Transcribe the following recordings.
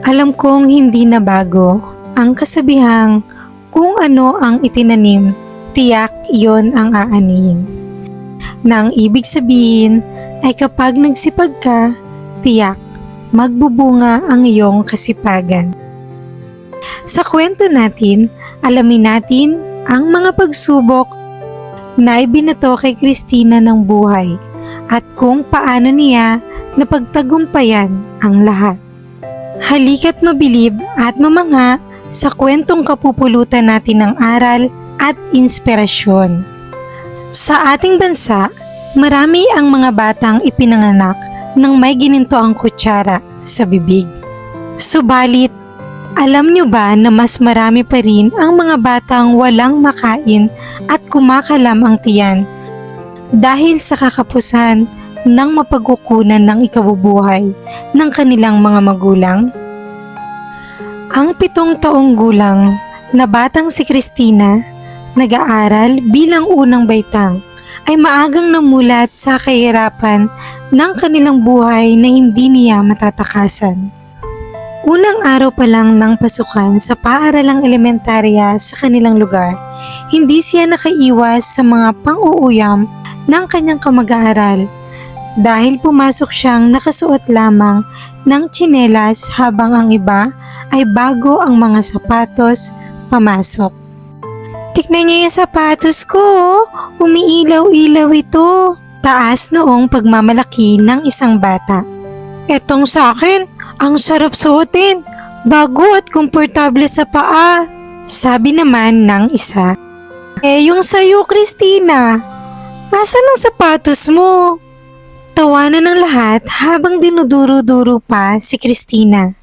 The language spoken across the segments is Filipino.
Alam kong hindi na bago ang kasabihang kung ano ang itinanim, tiyak iyon ang aanihin. Na ang ibig sabihin ay kapag nagsipag ka, tiyak magbubunga ang iyong kasipagan. Sa kwento natin, alamin natin ang mga pagsubok na ibinato kay Christina ng buhay at kung paano niya napagtagumpayan ang lahat. Halika't mabilib at mamangha sa kwentong kapupulutan natin ng aral at inspirasyon. Sa ating bansa, marami ang mga batang ipinanganak nang may gininto ang kutsara sa bibig. Subalit, alam nyo ba na mas marami pa rin ang mga batang walang makain at kumakalam ang tiyan dahil sa kakapusan ng mapagkukunan ng ikabubuhay ng kanilang mga magulang? Ang 7 taong gulang na batang si Christina, nag-aaral bilang unang baitang, ay maagang namulat sa kahirapan ng kanilang buhay na hindi niya matatakasan. Unang araw pa lang ng pasukan sa paaralang elementarya sa kanilang lugar, hindi siya nakaiwas sa mga pang-uuyam ng kanyang kamag-aaral dahil pumasok siyang nakasuot lamang ng tsinelas habang ang iba ay bago ang mga sapatos pamasok. Tignan niyo yung sapatos ko, umiilaw-ilaw ito. Taas noong pagmamalaki ng isang bata. Etong sa akin, ang sarap suotin, bago at komportable sa paa. Sabi naman ng isa. Yung sayo, Christina, asan ang sapatos mo? Tawanan ng lahat habang dinuduro-duro pa si Christina.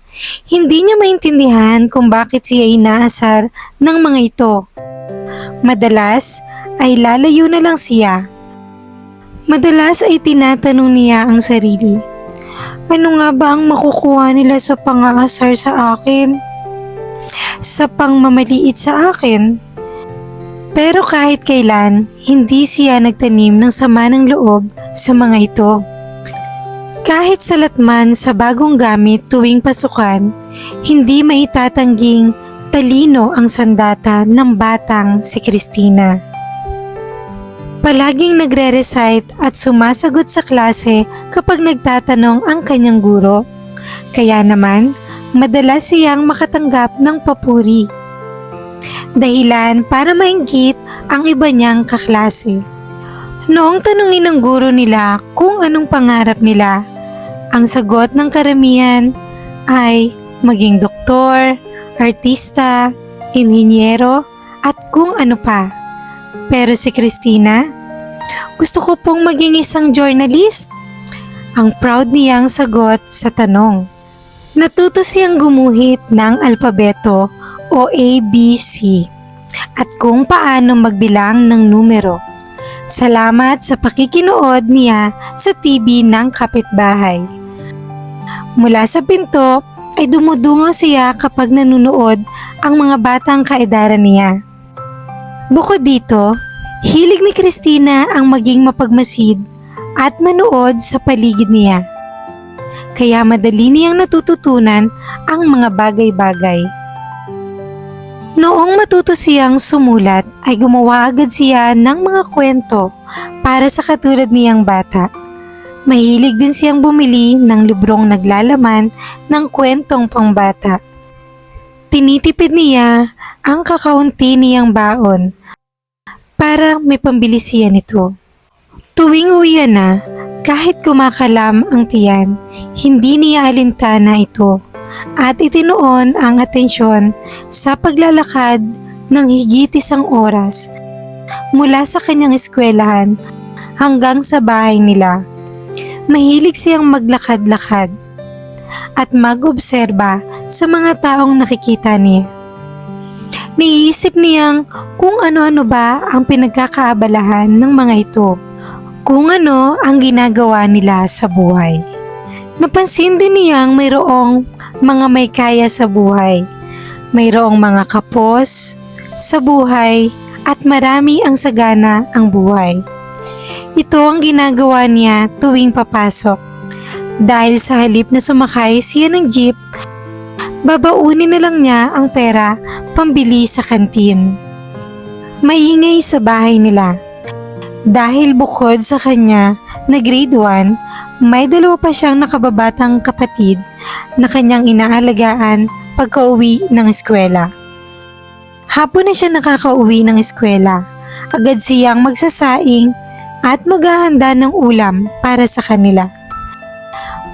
Hindi niya maintindihan kung bakit siya inaasar ng mga ito. Madalas ay lalayo na lang siya. Madalas ay tinatanong niya ang sarili. Ano nga ba ang makukuha nila sa pang-aasar sa akin? Sa pangmamaliit sa akin? Pero kahit kailan, hindi siya nagtanim ng sama ng loob sa mga ito. Kahit salatman sa bagong gamit tuwing pasukan, hindi maitatangging talino ang sandata ng batang si Christina. Palaging nagre-recite at sumasagot sa klase kapag nagtatanong ang kanyang guro. Kaya naman, madalas siyang makatanggap ng papuri. Dahilan para mainggit ang iba niyang kaklase. Noong tanungin ng guro nila kung anong pangarap nila, ang sagot ng karamihan ay maging doktor, artista, inhinyero at kung ano pa. Pero si Christina, gusto ko pong maging isang journalist. Ang proud niyang sagot sa tanong. Natuto siyang gumuhit ng alpabeto o ABC at kung paano magbilang ng numero. Salamat sa pakikinood niya sa TV ng kapitbahay. Mula sa pinto ay dumudungaw siya kapag nanunood ang mga batang kaedaran niya. Bukod dito, hilig ni Christina ang maging mapagmasid at manood sa paligid niya. Kaya madali niyang natututunan ang mga bagay-bagay. Noong matuto siyang sumulat ay gumawa agad siya ng mga kwento para sa katulad niyang bata. Mahilig din siyang bumili ng librong naglalaman ng kwentong pangbata. Tinitipid niya ang kakaunti niyang baon para may pambili siya nito. Tuwing uwian na, kahit kumakalam ang tiyan, hindi niya alintana ito at itinuon ang atensyon sa paglalakad ng higit isang oras mula sa kanyang eskwelahan hanggang sa bahay nila. Mahilig siyang maglakad-lakad at mag-obserba sa mga taong nakikita niya. Niisip niyang kung ano-ano ba ang pinagkakaabalahan ng mga ito, kung ano ang ginagawa nila sa buhay. Napansin din niyang mayroong mga may kaya sa buhay, mayroong mga kapos sa buhay at marami ang sagana ang buhay. Ito ang ginagawa niya tuwing papasok. Dahil sa halip na sumakay siya ng jeep, babaunin na lang niya ang pera pambili sa kantin. Maingay sa bahay nila. Dahil bukod sa kanya na grade 1, may dalawa pa siyang nakababatang kapatid na kanyang inaalagaan pagka-uwi ng eskwela. Hapon na siya nakaka-uwi ng eskwela. Agad siyang magsasaing at maghahanda ng ulam para sa kanila.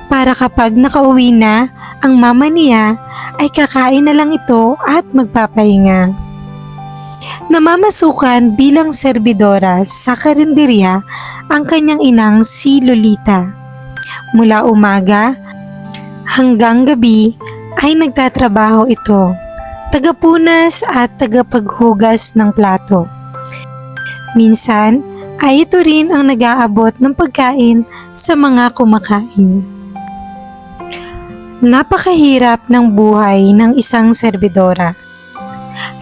Para kapag nakauwi na ang mama niya ay kakain na lang ito at magpapahinga. Namamasukan bilang serbidora sa karinderya ang kanyang inang si Lolita. Mula umaga hanggang gabi ay nagtatrabaho ito, tagapunas at tagapaghugas ng plato. Minsan ay ito rin ang nag-aabot ng pagkain sa mga kumakain. Napakahirap ng buhay ng isang serbidora.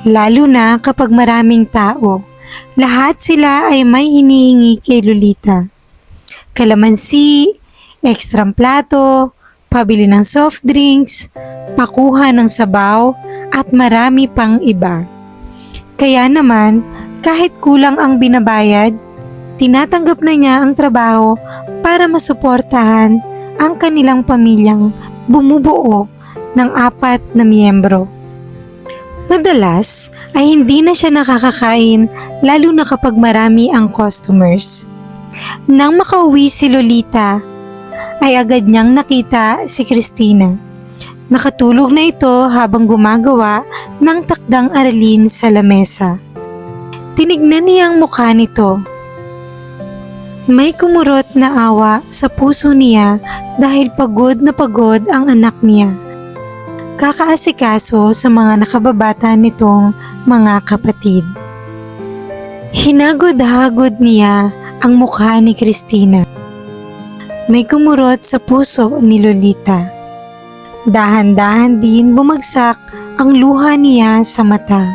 Lalo na kapag maraming tao, lahat sila ay may hinihingi kay Lolita. Kalamansi, ekstrang plato, pabili ng soft drinks, pakuha ng sabaw, at marami pang iba. Kaya naman, kahit kulang ang binabayad, tinatanggap na niya ang trabaho para masuportahan ang kanilang pamilyang bumubuo ng 4 na miyembro. Madalas ay hindi na siya nakakakain lalo na kapag marami ang customers. Nang makauwi si Lolita, ay agad niyang nakita si Christina. Nakatulog na ito habang gumagawa ng takdang aralin sa lamesa. Tinignan niya ang mukha nito. May kumurot na awa sa puso niya dahil pagod na pagod ang anak niya. Kakaasikaso sa mga nakababata nitong mga kapatid. Hinagod-hagod niya ang mukha ni Christina. May kumurot sa puso ni Lolita. Dahan-dahan din bumagsak ang luha niya sa mata.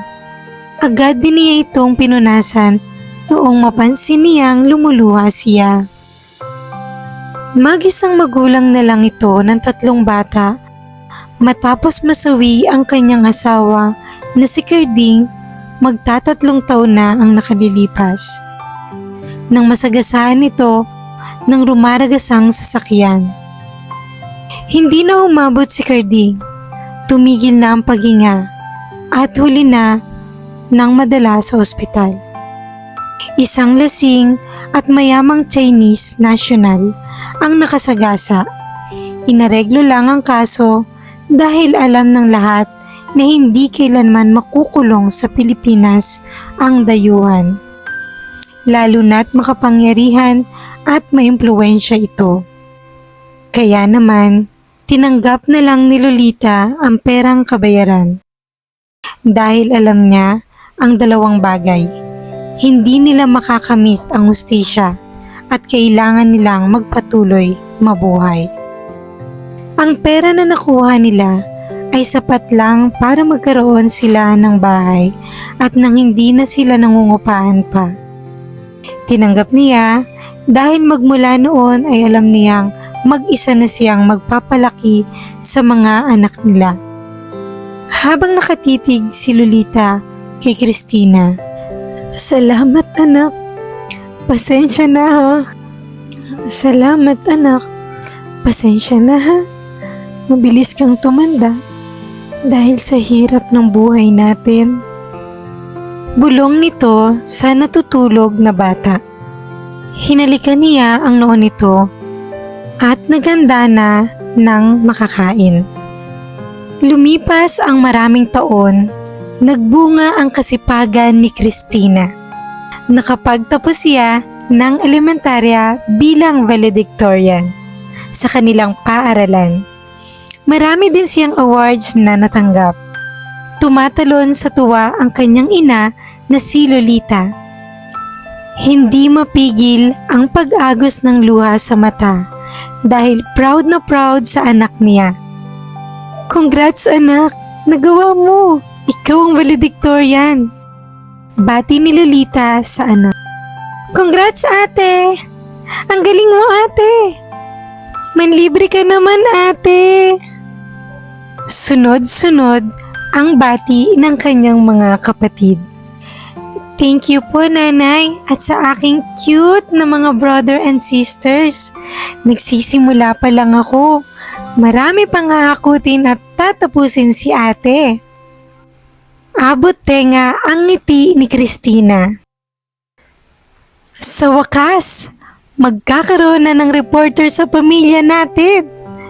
Agad din niya itong pinunasan noong mapansin niyang lumuluha siya. Mag-isang magulang na lang ito ng 3 bata matapos masawi ang kanyang asawa na si Carding, magta-3 taon na ang nakalilipas. Nang masagasaan ito ng rumaragasang sasakyan. Hindi na umabot si Carding, tumigil na ang paghinga at huli na nang madala sa ospital. Isang lasing at mayamang Chinese national ang nakasagasa. Inareglo lang ang kaso dahil alam ng lahat na hindi kailanman makukulong sa Pilipinas ang dayuhan. Lalo na't makapangyarihan at maimpluwensya ito. Kaya naman, tinanggap na lang ni Lolita ang perang kabayaran. Dahil alam niya ang 2 bagay. Hindi nila makakamit ang hustisya at kailangan nilang magpatuloy mabuhay. Ang pera na nakuha nila ay sapat lang para magkaroon sila ng bahay at nang hindi na sila nangungupahan pa. Tinanggap niya dahil magmula noon ay alam niyang mag-isa na siyang magpapalaki sa mga anak nila. Habang nakatitig si Lolita kay Christina, "Salamat anak. Pasensya na ha. Salamat anak. Pasensya na ha. Mabilis kang tumanda dahil sa hirap ng buhay natin." Bulong nito sa natutulog na bata. Hinalikan niya ang noo nito at naghanda na ng makakain. Lumipas ang maraming taon. Nagbunga ang kasipagan ni Christina. Nakapagtapos siya ng elementarya bilang valedictorian sa kanilang paaralan. Marami din siyang awards na natanggap. Tumatalon sa tuwa ang kanyang ina na si Lolita. Hindi mapigil ang pag-agos ng luha sa mata dahil proud na proud sa anak niya. "Congrats anak! Nagawa mo! Ikaw ang valedictorian!" Bati ni Lolita sa anak. "Congrats ate! Ang galing mo ate!" Manlibre ka naman, ate. Sunod-sunod ang bati ng kanyang mga kapatid. Thank you po, nanay, at sa aking cute na mga brother and sisters. Nagsisimula pa lang ako. Marami pang hahakutin at tatapusin si ate. Abot tenga ang ngiti ni Christina. Sa wakas, magkakaroon na ng reporter sa pamilya natin.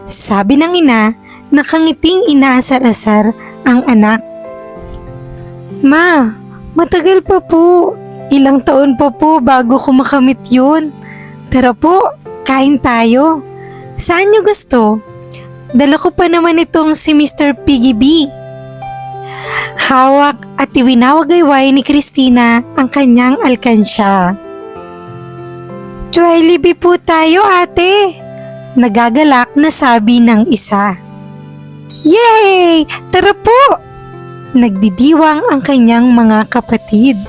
Sabi ng ina, nakangiting inaasar-asar ang anak. Ma, matagal pa po. Ilang taon pa po bago ko makamit yun. Tara po, kain tayo. Saan niyo gusto? Dala ko pa naman itong si Mr. Piggy B. Hawak at iwinawagayway ni Christina ang kanyang alkansya. Jollibee po tayo, ate. Nagagalak na sabi ng isa. Yay! Tara po! Nagdidiwang ang kanyang mga kapatid.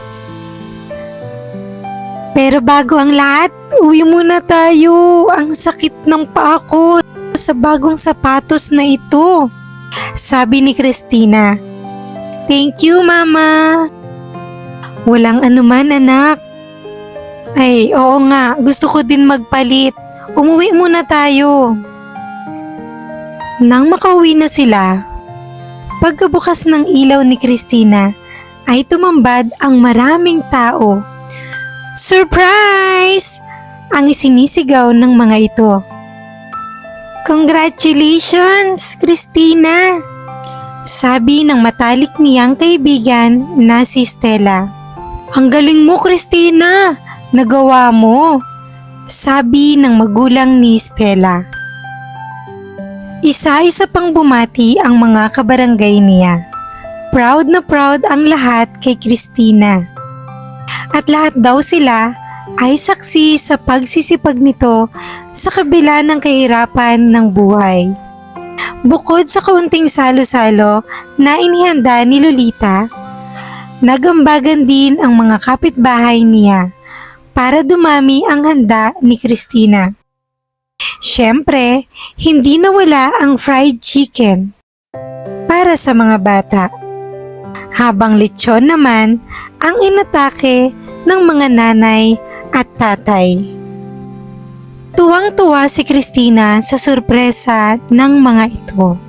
Pero bago ang lahat, uwi muna tayo. Ang sakit ng paa ko sa bagong sapatos na ito. Sabi ni Christina. Thank you, Mama. Walang anuman, anak. Ay, oo nga. Gusto ko din magpalit. Umuwi muna tayo. Nang makauwi na sila, pagkabukas ng ilaw ni Christina, ay tumambad ang maraming tao. Surprise! Ang isinisigaw ng mga ito. Congratulations, Christina! Sabi ng matalik niyang kaibigan na si Stella. Ang galing mo, Christina! Nagawa mo! Sabi ng magulang ni Stella. Isa-isa pang bumati ang mga kabarangay niya. Proud na proud ang lahat kay Christina. At lahat daw sila ay saksi sa pagsisipag nito sa kabila ng kahirapan ng buhay. Bukod sa kaunting salo-salo na inihanda ni Lolita, nagambagan din ang mga kapitbahay niya para dumami ang handa ni Christina. Siyempre, hindi nawala ang fried chicken para sa mga bata. Habang lechon naman ang inatake ng mga nanay at tatay. Tuwang-tuwa si Christina sa sorpresa ng mga ito.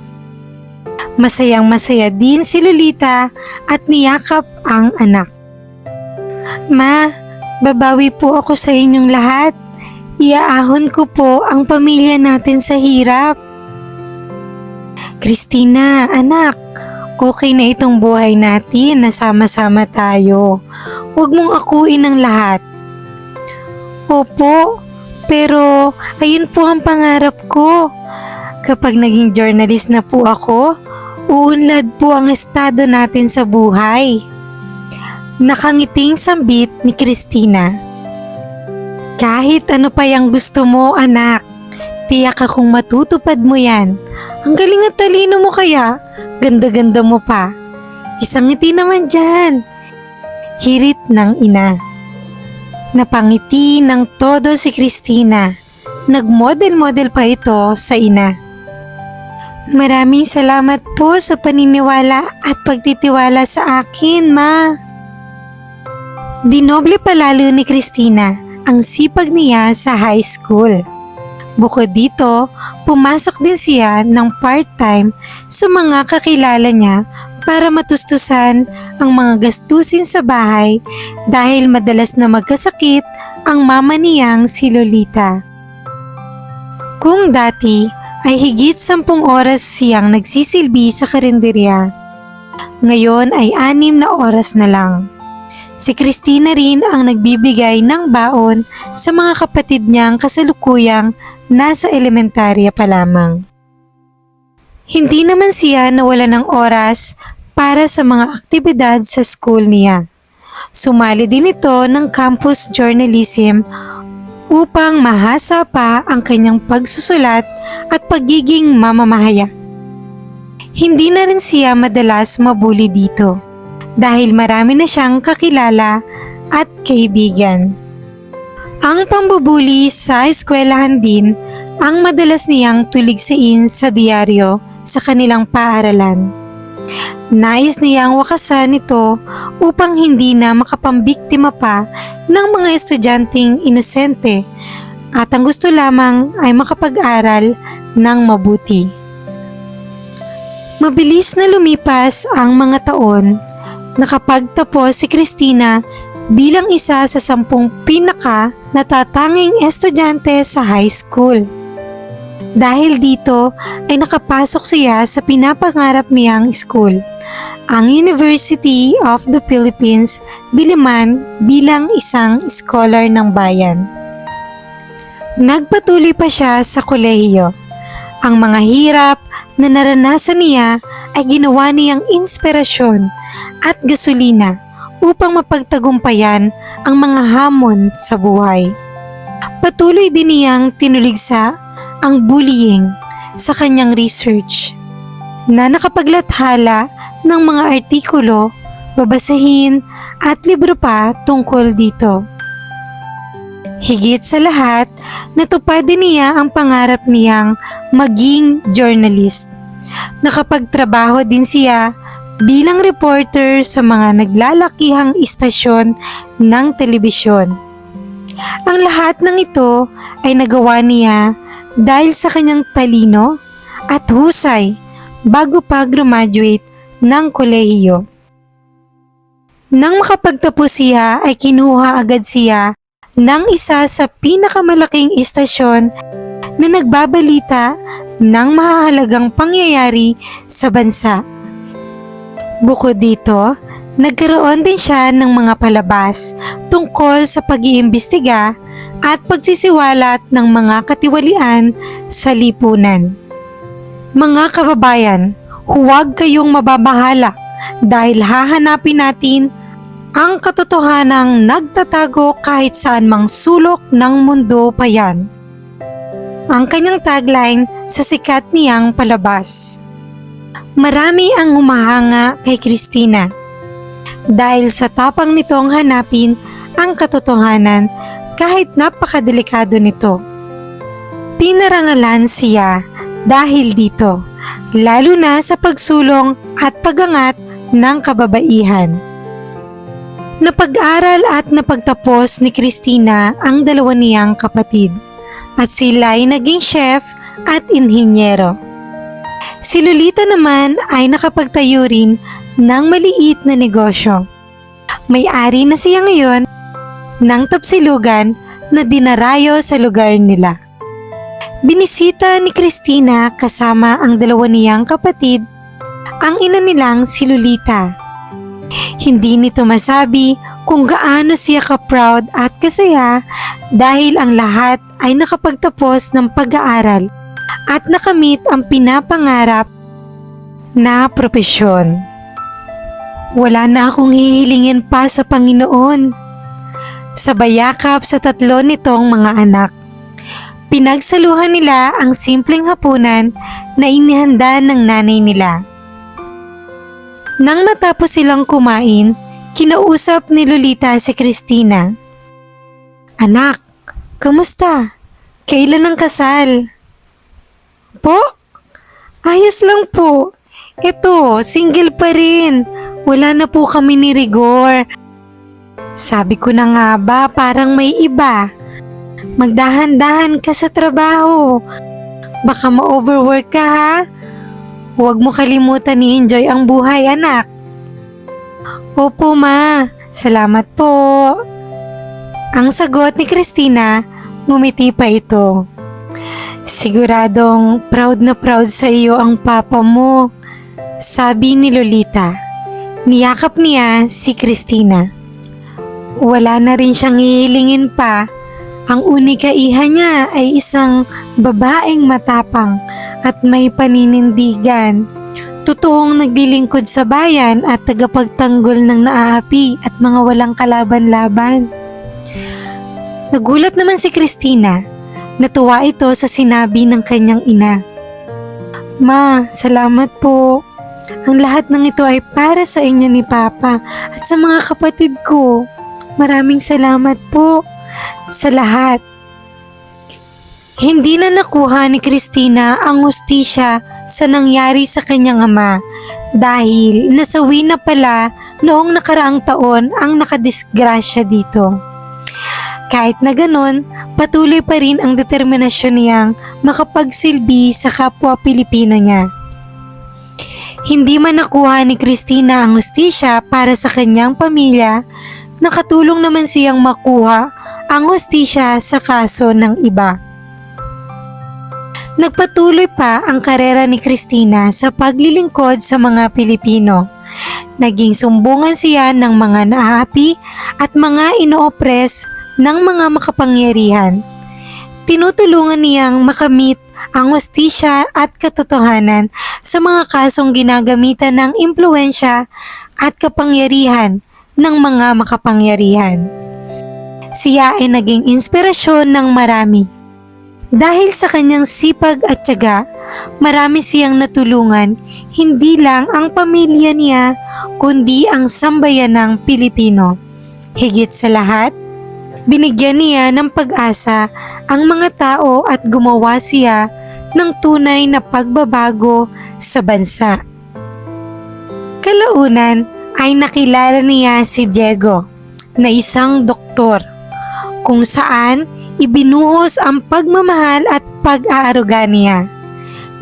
Masayang-masaya din si Lolita at niyakap ang anak. Ma, babawi po ako sa inyong lahat. Iaahon ko po ang pamilya natin sa hirap. Christina, anak, okay na itong buhay natin na sama-sama tayo. Huwag mong akuin ang lahat. Opo, pero ayun po ang pangarap ko. Kapag naging journalist na po ako, uunlad po ang estado natin sa buhay. Nakangiting sambit ni Christina. Kahit ano pa yung gusto mo, anak, tiyak akong matutupad mo yan. Ang galing at talino mo kaya, ganda-ganda mo pa. Isang ngiti naman dyan. Hirit ng ina. Napangiti ng todo si Christina. Nagmodel-model pa ito sa ina. Maraming salamat po sa paniniwala at pagtitiwala sa akin, Ma. Dinoble palalo ni Christina ang sipag niya sa high school. Bukod dito, pumasok din siya ng part-time sa mga kakilala niya para matustusan ang mga gastusin sa bahay dahil madalas na magkasakit ang mama niyang si Lolita. Kung dati ay higit 10 oras siyang nagsisilbi sa karinderya, ngayon ay 6 na oras na lang. Si Christina rin ang nagbibigay ng baon sa mga kapatid niyang kasalukuyang nasa elementarya pa lamang. Hindi naman siya nawala ng oras para sa mga aktibidad sa school niya. Sumali din ito ng campus journalism upang mahasa pa ang kanyang pagsusulat at pagiging mamamahayag. Hindi na rin siya madalas mabuli dito dahil marami na siyang kakilala at kaibigan. Ang pambubuli sa eskwelahan din ang madalas niyang tuligsain sa diaryo sa kanilang paaralan. Nais niyang wakasan ito upang hindi na makapambiktima pa ng mga estudyanteng inosente at ang gusto lamang ay makapag-aral ng mabuti. Mabilis na lumipas ang mga taon. Nakapagtapos si Christina bilang isa sa 10 natatanging estudyante sa high school. Dahil dito ay nakapasok siya sa pinapangarap niyang school, ang University of the Philippines, Diliman bilang isang scholar ng bayan. Nagpatuloy pa siya sa kolehiyo. Ang mga hirap na naranasan niya ay ginawa niyang inspirasyon at gasolina upang mapagtagumpayan ang mga hamon sa buhay. Patuloy din niyang tinuligsa ang bullying sa kanyang research na nakapaglathala ng mga artikulo, babasahin at libro pa tungkol dito. Higit sa lahat, natupad din niya ang pangarap niyang maging journalist. Nakapagtrabaho din siya bilang reporter sa mga naglalakihang istasyon ng telebisyon. Ang lahat ng ito ay nagawa niya dahil sa kanyang talino at husay bago pa graduate ng kolehiyo. Nang makapagtapos siya ay kinuha agad siya ng isa sa pinakamalaking istasyon na nagbabalita ng mahahalagang pangyayari sa bansa. Bukod dito, nagkaroon din siya ng mga palabas tungkol sa pag-iimbestiga at pagsisiwalat ng mga katiwalian sa lipunan. Mga kababayan, huwag kayong mababahala dahil hahanapin natin ang katotohanang nagtatago kahit saan mang sulok ng mundo pa yan. Ang kanyang tagline sa sikat niyang palabas. Marami ang humahanga kay Christina dahil sa tapang nitong hanapin ang katotohanan kahit napakadelikado nito. Pinarangalan siya dahil dito, lalo na sa pagsulong at pagangat ng kababaihan. Napag-aral at napagtapos ni Christina ang dalawa niyang kapatid at sila ay naging chef at inhinyero. Si Lolita naman ay nakapagtayo rin ng maliit na negosyo. May-ari na siya ngayon ng tapsilugan na dinarayo sa lugar nila. Binisita ni Christina kasama ang dalawa niyang kapatid ang ina nilang si Lolita. Hindi nito masabi kung gaano siya ka-proud at kasaya dahil ang lahat ay nakapagtapos ng pag-aaral at nakamit ang pinapangarap na propesyon. Wala na akong hihilingin pa sa Panginoon. Sabay yakap sa 3 nitong mga anak. Pinagsaluhan nila ang simpleng hapunan na inihanda ng nanay nila. Nang matapos silang kumain, kinausap ni Lolita si Christina. Anak, kamusta? Kailan ang kasal? Po? Ayos lang po. Eto, single pa rin. Wala na po kami ni Rigor. Sabi ko na nga ba, parang may iba. Magdahan-dahan ka sa trabaho. Baka ma-overwork ka ha? Huwag mo kalimutan i-enjoy ang buhay, anak. Opo, ma. Salamat po. Ang sagot ni Christina, ngumiti pa ito. Siguradong proud na proud sa iyo ang papa mo, sabi ni Lolita. Niyakap niya si Christina. Wala na rin siyang hihilingin pa. Ang unika iha niya ay isang babaeng matapang at may paninindigan. Totoong naglilingkod sa bayan at tagapagtanggol ng naaapi at mga walang kalaban-laban. Nagulat naman si Christina. Natuwa ito sa sinabi ng kanyang ina. Ma, salamat po. Ang lahat ng ito ay para sa inyo ni Papa at sa mga kapatid ko. Maraming salamat po sa lahat. Hindi na nakuha ni Christina ang hustisya sa nangyari sa kanyang ama dahil nasawi na pala noong nakaraang taon ang nakadisgrasya dito. Kahit na ganon, patuloy pa rin ang determinasyon niyang makapagsilbi sa kapwa Pilipino niya. Hindi man nakuha ni Christina ang hustisya para sa kanyang pamilya, nakatulong naman siyang makuha ang hustisya sa kaso ng iba. Nagpatuloy pa ang karera ni Christina sa paglilingkod sa mga Pilipino. Naging sumbungan siya ng mga naapi at mga inoopres ng mga makapangyarihan. Tinutulungan niyang makamit ang hustisya at katotohanan sa mga kasong ginagamitan ng impluensya at kapangyarihan ng mga makapangyarihan. Siya ay naging inspirasyon ng marami. Dahil sa kanyang sipag at tiyaga, marami siyang natulungan, hindi lang ang pamilya niya, kundi ang sambayanang Pilipino. Higit sa lahat, binigyan niya ng pag-asa ang mga tao at gumawa siya ng tunay na pagbabago sa bansa. Kalaunan ay nakilala niya si Diego na isang doktor, kung saan ibinuhos ang pagmamahal at pag-aaruga niya.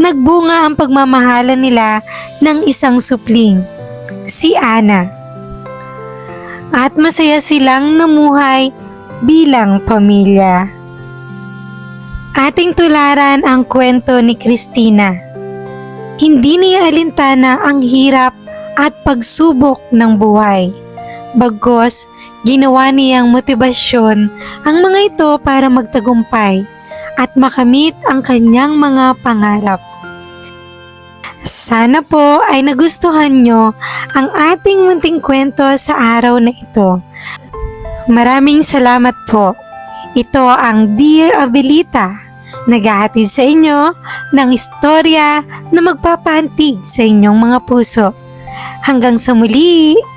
Nagbunga ang pagmamahalan nila ng isang supling, si Ana. At masaya silang namuhay bilang pamilya. Ating tularan ang kwento ni Christina. Hindi niya alintana ang hirap at pagsubok ng buhay. Bagkus, ginawa niyang motibasyon ang mga ito para magtagumpay at makamit ang kanyang mga pangarap. Sana po ay nagustuhan nyo ang ating munting kwento sa araw na ito. Maraming salamat po. Ito ang Dear Abelita, naghahatid sa inyo ng istorya na magpapaantig sa inyong mga puso. Hanggang sa muli!